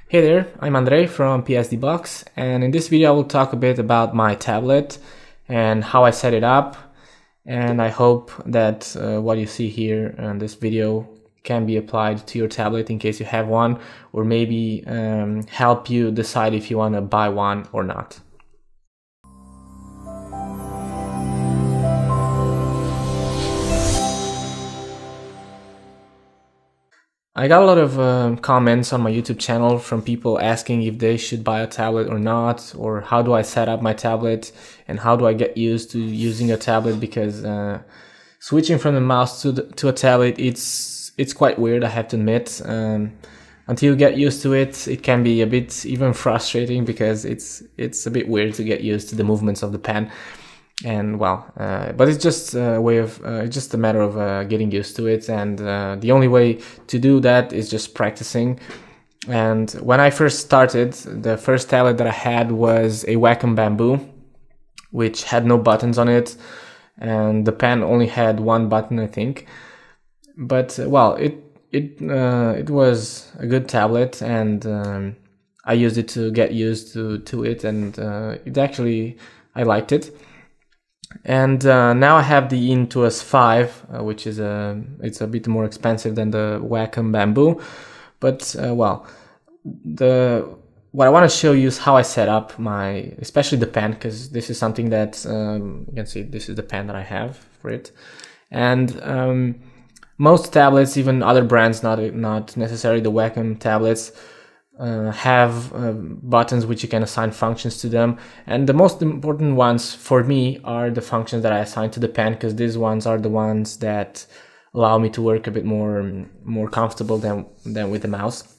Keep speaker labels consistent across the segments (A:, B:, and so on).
A: Hey there, I'm Andrei from PSDBox, and in this video I will talk a bit about my tablet and how I set it up, and I hope that what you see here in this video can be applied to your tablet in case you have one, or maybe help you decide if you want to buy one or not. I got a lot of comments on my YouTube channel from people asking if they should buy a tablet or not, or how do I set up my tablet and how do I get used to using a tablet, because switching from the mouse to a tablet, it's quite weird, I have to admit. Until you get used to it, it can be a bit even frustrating because it's a bit weird to get used to the movements of the pen. And well, but it's just a way of it's just a matter of getting used to it, and the only way to do that is just practicing. And when I first started, the first tablet that I had was a Wacom Bamboo, which had no buttons on it, and the pen only had one button, I think. But well, it was a good tablet, and I used it to get used to it, and it actually, I liked it. And now I have the Intuos 5, which is it's a bit more expensive than the Wacom Bamboo, but well, what I want to show you is how I set up especially the pen, because this is something that you can see. This is the pen that I have for it, and most tablets, even other brands, not necessarily the Wacom tablets, have buttons which you can assign functions to them, and the most important ones for me are the functions that I assign to the pen, because these ones are the ones that allow me to work a bit more comfortable than with the mouse.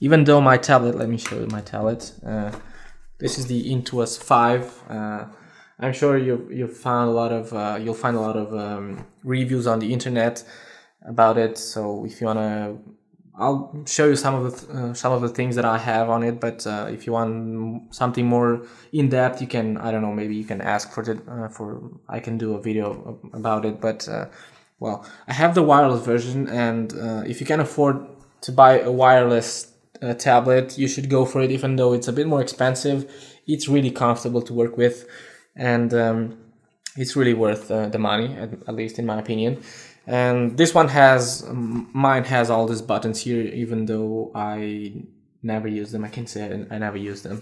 A: Even though my tablet, let me show you my tablet. This is the Intuos 5. I'm sure you'll find a lot of reviews on the internet about it. So if you wanna, I'll show you some of the things that I have on it, but if you want something more in depth, you can, I don't know, maybe you can ask for it. I can do a video about it. But well, I have the wireless version, and if you can afford to buy a wireless tablet, you should go for it. Even though it's a bit more expensive, it's really comfortable to work with, and it's really worth the money, at least in my opinion. And this one mine has all these buttons here, even though I never use them. I can say I never use them.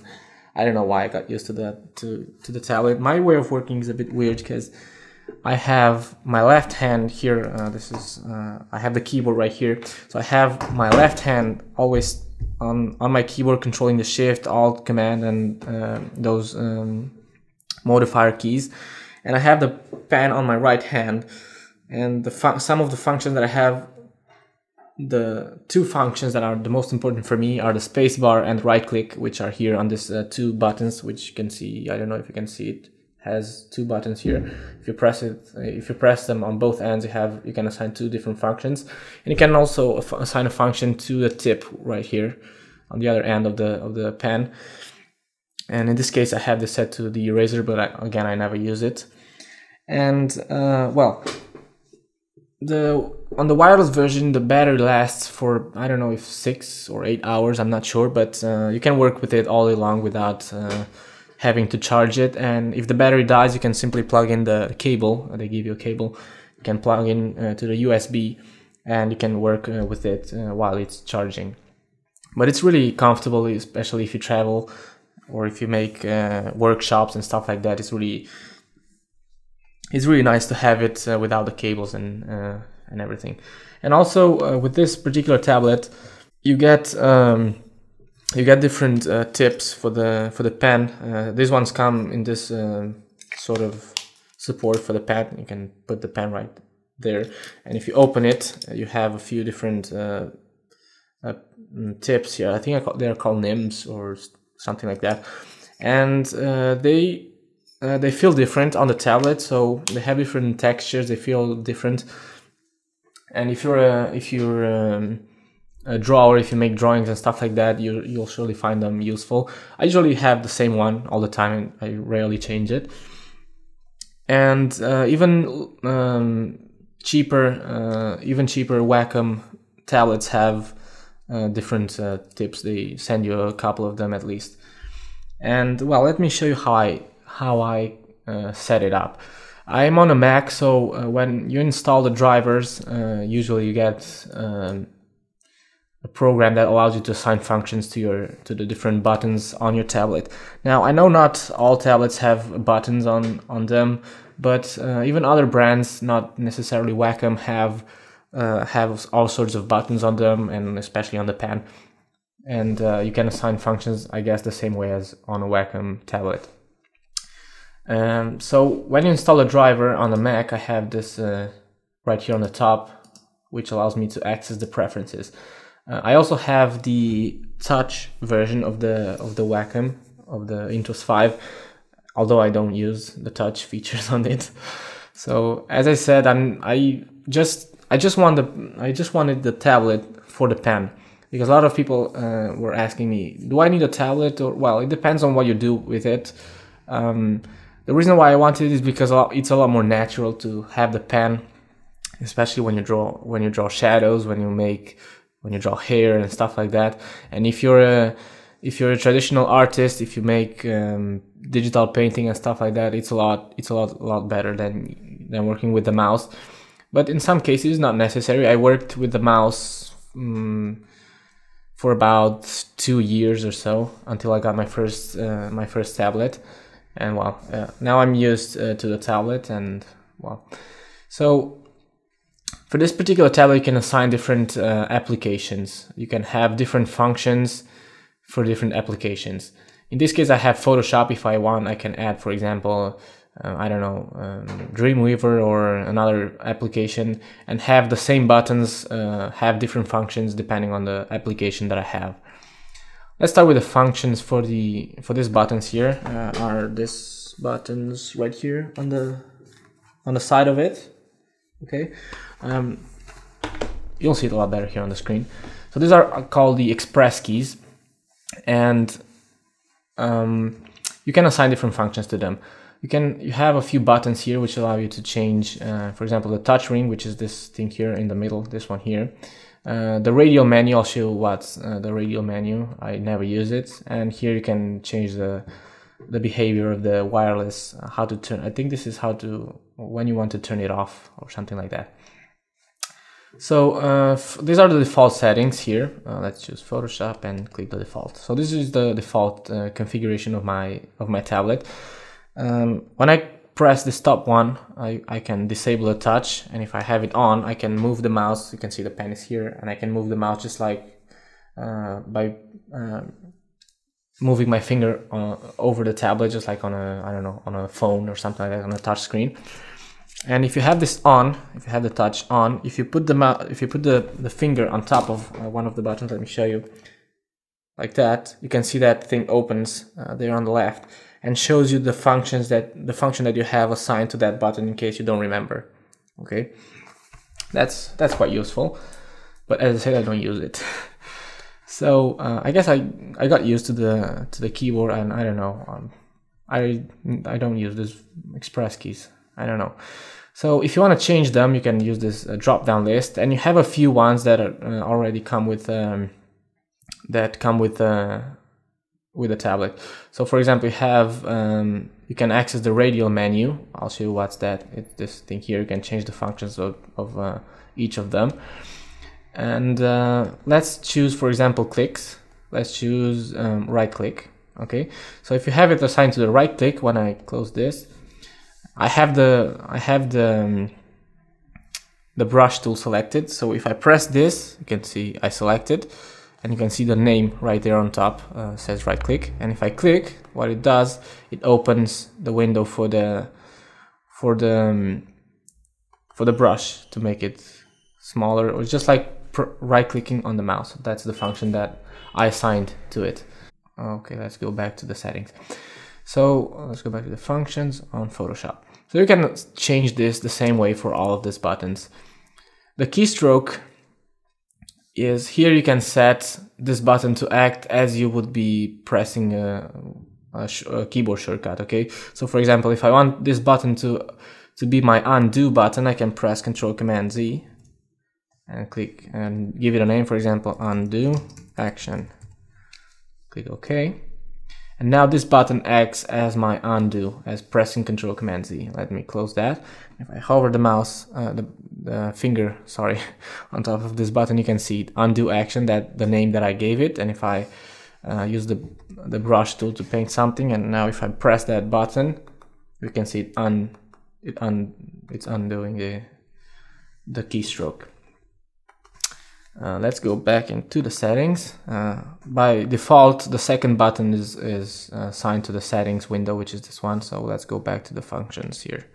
A: I don't know why I got used to that, to the tablet. My way of working is a bit weird, because I have my left hand here. I have the keyboard right here. So I have my left hand always on my keyboard, controlling the Shift, Alt, Command, and those modifier keys. And I have the pen on my right hand. And some of the functions that I have, the two functions that are the most important for me are the spacebar and right click, which are here on this two buttons, which you can see. I don't know if you can see it. Has two buttons here. If you press them on both ends, you can assign two different functions, and you can also assign a function to the tip right here on the other end of the pen. And in this case, I have this set to the eraser, but again, I never use it. And well, on the wireless version, the battery lasts for, I don't know if 6 or 8 hours, I'm not sure, but you can work with it all day long without having to charge it. And if the battery dies, you can simply plug in the cable. They give you a cable. You can plug in to the USB, and you can work with it while it's charging. But it's really comfortable, especially if you travel or if you make workshops and stuff like that. It's really nice to have it without the cables and everything. And also with this particular tablet, you get different tips for the pen. These ones come in this sort of support for the pen. You can put the pen right there, and if you open it, you have a few different tips here. I think they're called nibs or something like that, and they feel different on the tablet, so they have different textures. They feel different, and if you're a drawer, if you make drawings and stuff like that, you'll surely find them useful. I usually have the same one all the time, and I rarely change it. And even cheaper Wacom tablets have different tips. They send you a couple of them at least. And well, let me show you how I set it up. I'm on a Mac, so when you install the drivers, usually you get a program that allows you to assign functions to the different buttons on your tablet. Now, I know not all tablets have buttons on them, but even other brands, not necessarily Wacom, have all sorts of buttons on them, and especially on the pen. And you can assign functions, I guess, the same way as on a Wacom tablet. So when you install a driver on the Mac, I have this right here on the top, which allows me to access the preferences. I also have the touch version of the Wacom, of the Intuos 5, although I don't use the touch features on it. So as I said, I just wanted the tablet for the pen, because a lot of people were asking me, do I need a tablet? Or, well, it depends on what you do with it. The reason why I wanted it is because it's a lot more natural to have the pen, especially when you draw shadows, when you draw hair and stuff like that. And if you're a traditional artist, if you make digital painting and stuff like that, it's a lot better than working with the mouse. But in some cases, not necessary. I worked with the mouse for about 2 years or so, until I got my first tablet. And well, now I'm used to the tablet, and well, so for this particular tablet, you can assign different applications. You can have different functions for different applications. In this case, I have Photoshop. If I want, I can add, for example, I don't know, Dreamweaver or another application, and have the same buttons have different functions depending on the application that I have. Let's start with the functions for these buttons here. Are these buttons right here on the side of it? Okay, you'll see it a lot better here on the screen. So these are called the express keys, and you can assign different functions to them. You have a few buttons here which allow you to change, for example, the touch ring, which is this thing here in the middle, this one here. The radial menu, I'll show you what's the radial menu. I never use it. And here you can change the behavior of the wireless, how to turn. I think this is when you want to turn it off or something like that. So these are the default settings here. Let's choose Photoshop and click the default. So this is the default configuration of my tablet. When I press this top one, I can disable the touch, and if I have it on, I can move the mouse. You can see the pen is here, and I can move the mouse just like by moving my finger over the tablet, just like on a phone or something like that, on a touch screen. And if you have this on, if you have the touch on, if you put the finger on top of one of the buttons, let me show you, like that, you can see that thing opens there on the left, and shows you the function that you have assigned to that button in case you don't remember. Okay, that's quite useful, but as I said, I don't use it. So I guess I got used to the keyboard, and I don't know, I don't use these express keys. I don't know. So if you want to change them, you can use this drop down list, and you have a few ones that are already come with with the tablet. So for example, you have you can access the radial menu. I'll show you what's that. It's this thing here. You can change the functions of each of them. And let's choose, for example, clicks. Let's choose right click. Okay, so if you have it assigned to the right click, when I close this, I have the brush tool selected. So if I press this, you can see I selected, and you can see the name right there on top, says right click. And if I click, what it does, it opens the window for the brush to make it smaller, or just like right clicking on the mouse. That's the function that I assigned to it. Okay, let's go back to the settings. So let's go back to the functions on Photoshop. So you can change this the same way for all of these buttons. The keystroke is here. You can set this button to act as you would be pressing a keyboard shortcut. Okay, so for example, if I want this button to be my undo button, I can press Ctrl Command Z, and click and give it a name, for example, undo action. Click OK. And now this button acts as my undo, as pressing Control Command Z. Let me close that. If I hover the mouse, the finger, sorry, on top of this button, you can see it, undo action, that the name that I gave it. And if I use the brush tool to paint something, and now if I press that button, you can see it's undoing the keystroke. Let's go back into the settings. By default, the second button is assigned to the settings window, which is this one. So let's go back to the functions here.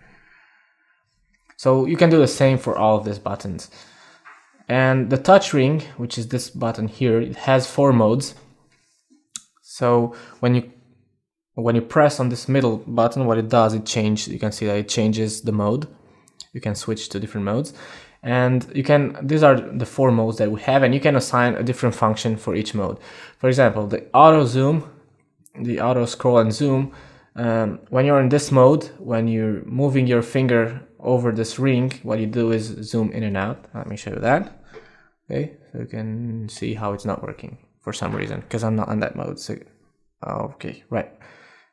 A: So you can do the same for all of these buttons. And the touch ring, which is this button here, it has 4 modes. So when you press on this middle button, what it does, you can see that it changes the mode. You can switch to different modes. And these are the 4 modes that we have, and you can assign a different function for each mode. For example, the auto zoom, the auto scroll and zoom, when you're in this mode, when you're moving your finger over this ring, what you do is zoom in and out. Let me show you that. Okay, so you can see how it's not working for some reason, because I'm not on that mode. So, okay, right.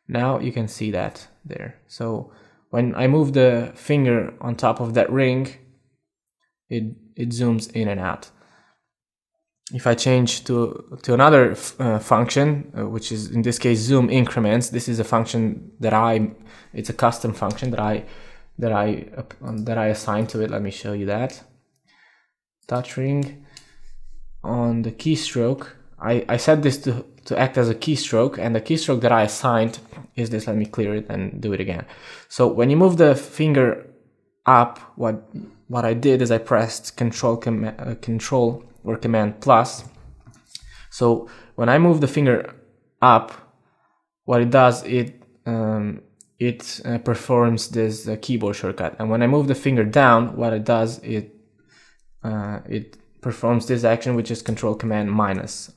A: Now you can see that there. So when I move the finger on top of that ring, it zooms in and out. If I change to another function, which is in this case zoom increments, this is a function that it's a custom function that I assign to it. Let me show you that. Touch ring on the keystroke. I set this to act as a keystroke, and the keystroke that I assigned is this. Let me clear it and do it again. So when you move the finger up, what I did is I pressed Control or Command plus. So when I move the finger up, what it does, it performs this keyboard shortcut. And when I move the finger down, what it does, it performs this action, which is Control Command minus.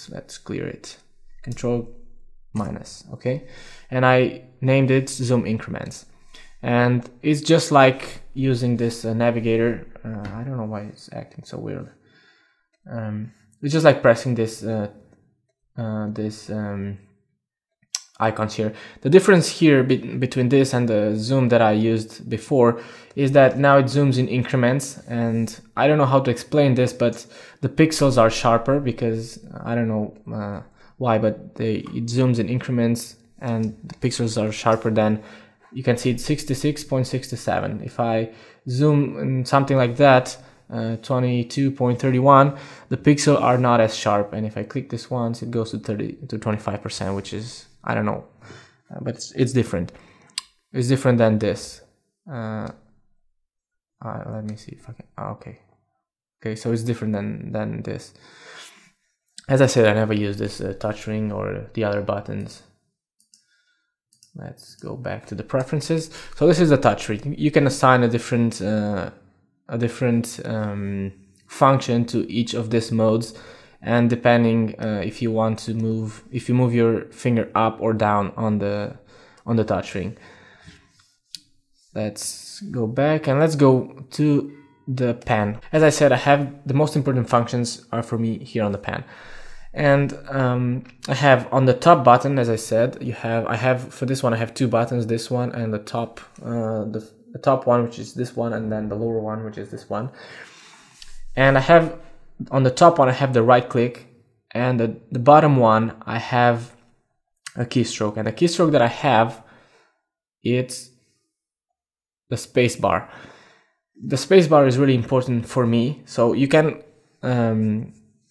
A: Let's clear it. Control minus, okay? And I named it zoom increments. And it's just like using this navigator. I don't know why it's acting so weird. It's just like pressing this icons here. The difference here between this and the zoom that I used before is that now it zooms in increments, and I don't know how to explain this, but the pixels are sharper because I don't know why, but it zooms in increments and the pixels are sharper than. You can see it's 66.67. If I zoom in something like that, 22.31, the pixels are not as sharp. And if I click this once, it goes to 25%, which is, I don't know, but it's different. It's different than this. Let me see if I can. Okay, so it's different than this. As I said, I never use this touch ring or the other buttons. Let's go back to the preferences. So this is the touch ring. You can assign a different function to each of these modes, and depending if you move your finger up or down on the touch ring. Let's go back and let's go to the pen. As I said, I have the most important functions are for me here on the pen. And I have on the top button, as I said, I have for this one I have 2 buttons, this one and the top the top one, which is this one, and then the lower one, which is this one. And I have on the top one I have the right click, and the bottom one I have a keystroke, and the keystroke that I have, it's the spacebar. The spacebar is really important for me, so you can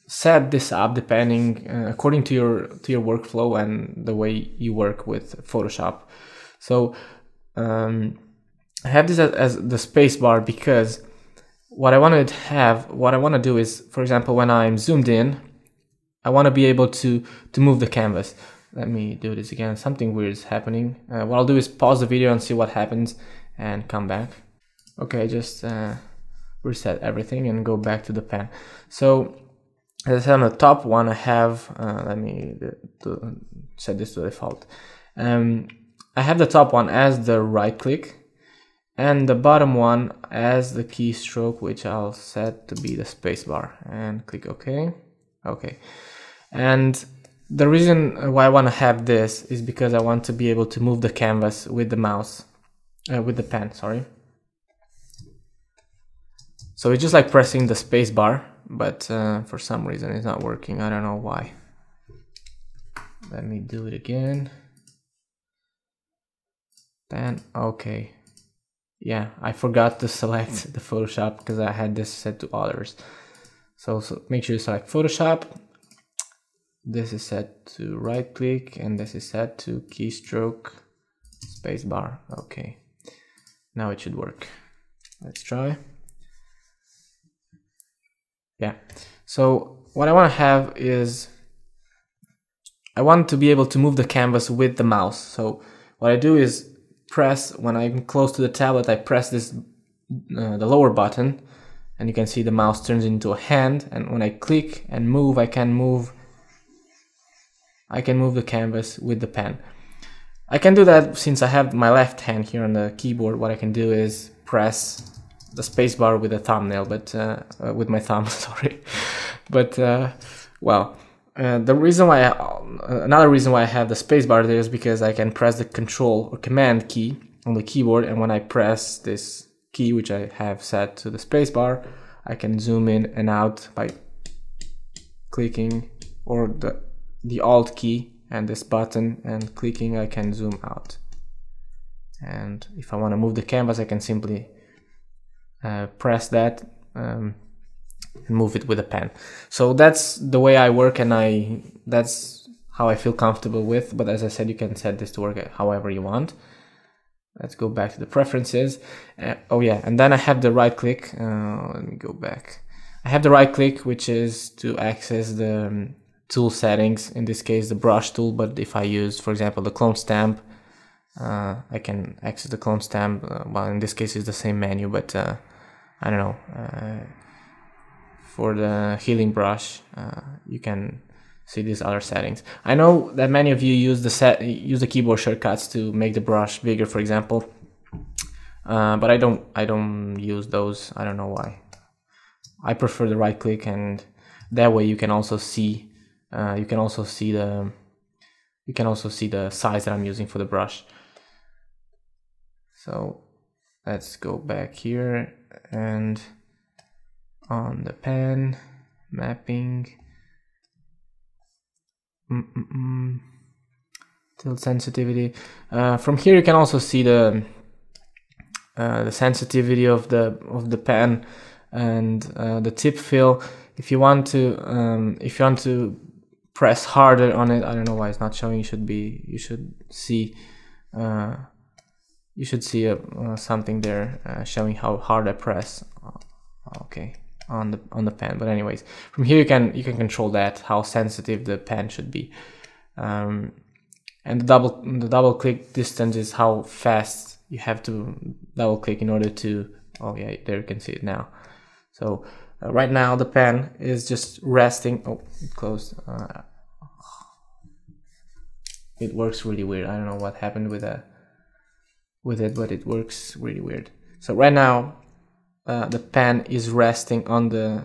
A: set this up depending according to your workflow and the way you work with Photoshop. So I have this as the spacebar because what I want to do is, for example, when I'm zoomed in, I want to be able to move the canvas. Let me do this again. Something weird is happening. What I'll do is pause the video and see what happens and come back. Okay, just reset everything and go back to the pen. So as I said, on the top one I have, let me set this to default. I have the top one as the right click, and the bottom one as the keystroke, which I'll set to be the spacebar, and click OK. Okay, and the reason why I want to have this is because I want to be able to move the canvas with the mouse, with the pen, sorry. So it's just like pressing the spacebar, but for some reason it's not working. I don't know why. Let me do it again. Then, okay. Yeah, I forgot to select the Photoshop because I had this set to others. So make sure you select Photoshop. This is set to right click and this is set to keystroke spacebar. Okay, now it should work. Let's try. Yeah, so what I want to have is I want to be able to move the canvas with the mouse. So what I do is press, when I'm close to the tablet, I press this the lower button, and you can see the mouse turns into a hand, and when I click and move, I can move the canvas with the pen. I can do that since I have my left hand here on the keyboard. What I can do is press the spacebar with a thumbnail, but with my thumb, sorry. But well, the reason why another reason why I have the spacebar there is because I can press the Control or Command key on the keyboard, and when I press this key, which I have set to the spacebar, I can zoom in and out by clicking, or the Alt key and this button and clicking, I can zoom out. And if I want to move the canvas, I can simply press that and move it with a pen. So that's the way I work, and that's how I feel comfortable with. But as I said, you can set this to work however you want. Let's go back to the preferences. Oh yeah, and then I have the right click. Let me go back. I have the right click, which is to access the tool settings, in this case the brush tool, but if I use, for example, the clone stamp, I can access the clone stamp. Well, in this case it's the same menu, but I don't know, for the healing brush you can see these other settings. I know that many of you use the keyboard shortcuts to make the brush bigger, for example, but I don't use those. I don't know why. I prefer the right click, and that way you can also see the size that I'm using for the brush. So let's go back here, and on the pen mapping, tilt sensitivity. From here you can also see the sensitivity of the pen and the tip fill. If you want to press harder on it, I don't know why it's not showing. You should see something there showing how hard I press. Okay, on the pen. But anyways, from here you can control that, how sensitive the pen should be, and the double click distance is how fast you have to double click in order to. Oh yeah, there you can see it now. So right now the pen is just resting. Oh, it closed. It works really weird. I don't know what happened with it, but it works really weird. So right now the pen is resting on the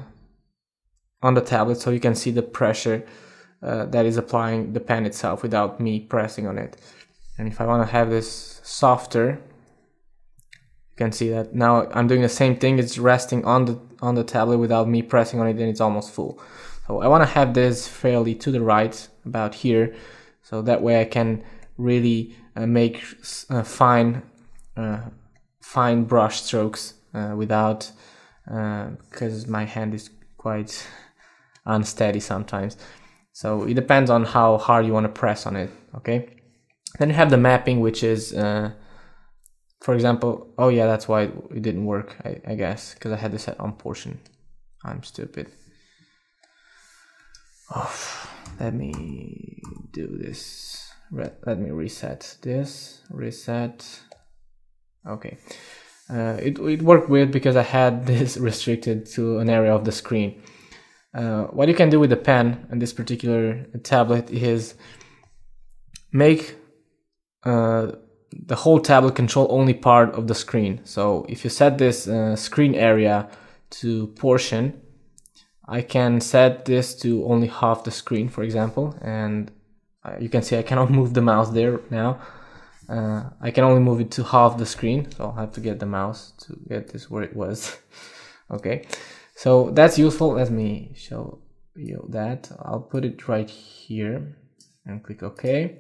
A: tablet, so you can see the pressure that is applying the pen itself without me pressing on it. And if I want to have this softer, you can see that now I'm doing the same thing. It's resting on the tablet without me pressing on it, and it's almost full. So I want to have this fairly to the right, about here, so that way I can really make fine brush strokes without, because my hand is quite unsteady sometimes. So it depends on how hard you want to press on it. Okay, then you have the mapping, which is for example, oh yeah, that's why it didn't work, I guess, because I had this set on portion. I'm stupid. Oh, let me do this. Let me reset this. Reset. Okay. It worked weird because I had this restricted to an area of the screen. What you can do with the pen and this particular tablet is make the whole tablet control only part of the screen. So if you set this screen area to portion, I can set this to only half the screen, for example, and you can see I cannot move the mouse there now. I can only move it to half the screen, so I'll have to get the mouse to get this where it was. Okay, so that's useful. Let me show you that. I'll put it right here and click OK.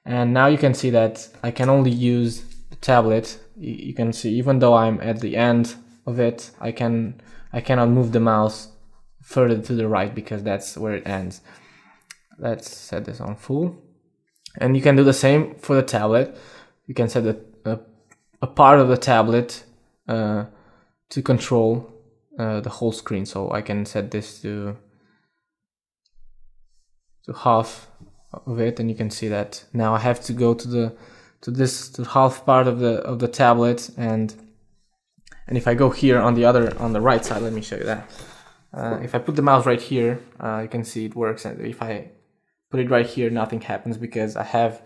A: And now you can see that I can only use the tablet. You can see even though I'm at the end of it, I cannot move the mouse further to the right because that's where it ends. Let's set this on full. And you can do the same for the tablet. You can set a part of the tablet to control the whole screen. So I can set this to half of it, and you can see that now I have to go to half part of the tablet, and if I go here on the right side, let me show you that. If I put the mouse right here, you can see it works, and if I put it right here, nothing happens because I have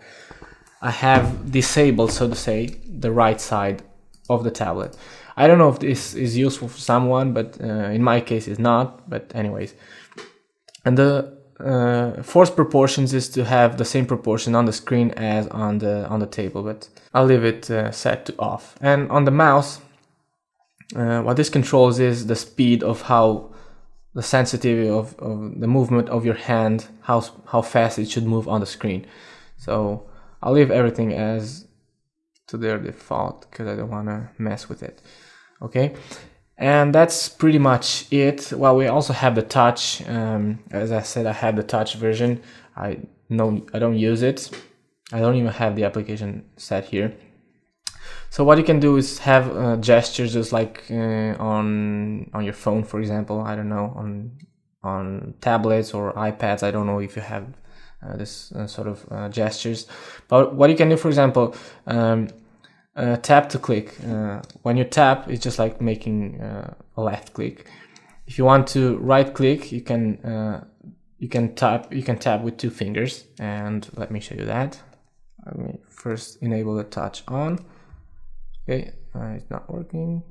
A: disabled, so to say, the right side of the tablet. I don't know if this is useful for someone, but in my case it's not, but anyways. And the forced proportions is to have the same proportion on the screen as on the table, but I'll leave it set to off. And on the mouse, what this controls is the speed of the sensitivity of the movement of your hand, how fast it should move on the screen. So I'll leave everything as to their default because I don't want to mess with it. Okay, and that's pretty much it. Well, we also have the touch. As I said, I have the touch version. I don't use it. I don't even have the application set here. So what you can do is have gestures just like on your phone, for example. I don't know, on tablets or iPads. I don't know if you have this sort of gestures. But what you can do, for example, tap to click. When you tap, it's just like making a left click. If you want to right click, you can tap with 2 fingers. And let me show you that. Let me first enable the touch on. Okay, it's not working.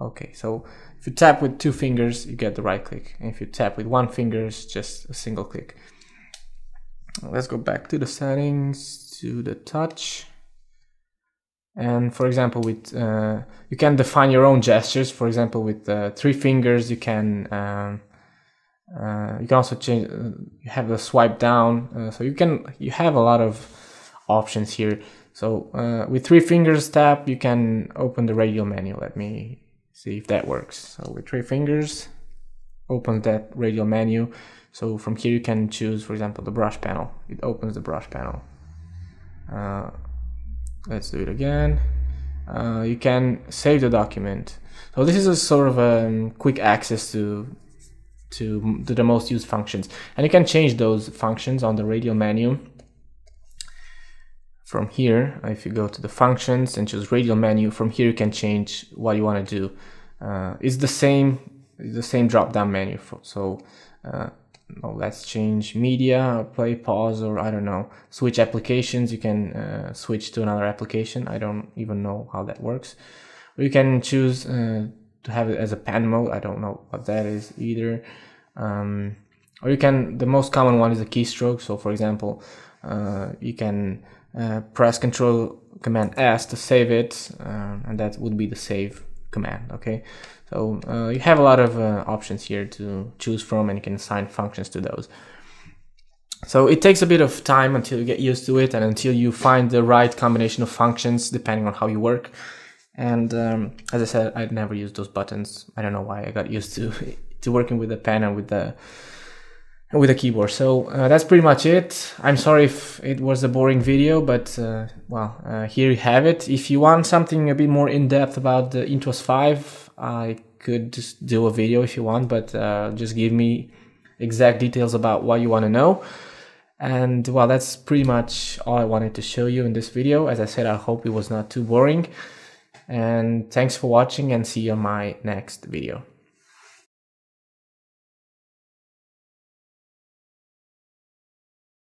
A: Okay, so if you tap with 2 fingers, you get the right click. And if you tap with 1 finger, it's just a single click. Let's go back to the settings, to the touch. And for example, with you can define your own gestures. For example, with 3 fingers, you can also change. You have the swipe down, so you have a lot of options here. So with 3 fingers tap, you can open the radial menu. Let me see if that works. So with 3 fingers, open that radial menu. So from here you can choose, for example, the brush panel. It opens the brush panel. Let's do it again. You can save the document. So this is a sort of quick access to the most used functions, and you can change those functions on the radial menu. From here, if you go to the functions and choose radial menu, from here you can change what you want to do. It's the same drop down menu. Let's change media, play, pause, or I don't know, switch applications. You can switch to another application. I don't even know how that works. Or you can choose to have it as a pan mode. I don't know what that is either. Or you can, the most common one is a keystroke. So for example, you can press Command S to save it, and that would be the save command. Okay, so you have a lot of options here to choose from, and you can assign functions to those. So it takes a bit of time until you get used to it and until you find the right combination of functions depending on how you work. And as I said, I'd never used those buttons. I don't know why I got used to working with the pen and with the keyboard. So that's pretty much it. I'm sorry if it was a boring video, but here you have it. If you want something a bit more in-depth about the Intuos 5, I could just do a video if you want, but just give me exact details about what you want to know. And well, that's pretty much all I wanted to show you in this video. As I said, I hope it was not too boring. And thanks for watching, and see you on my next video.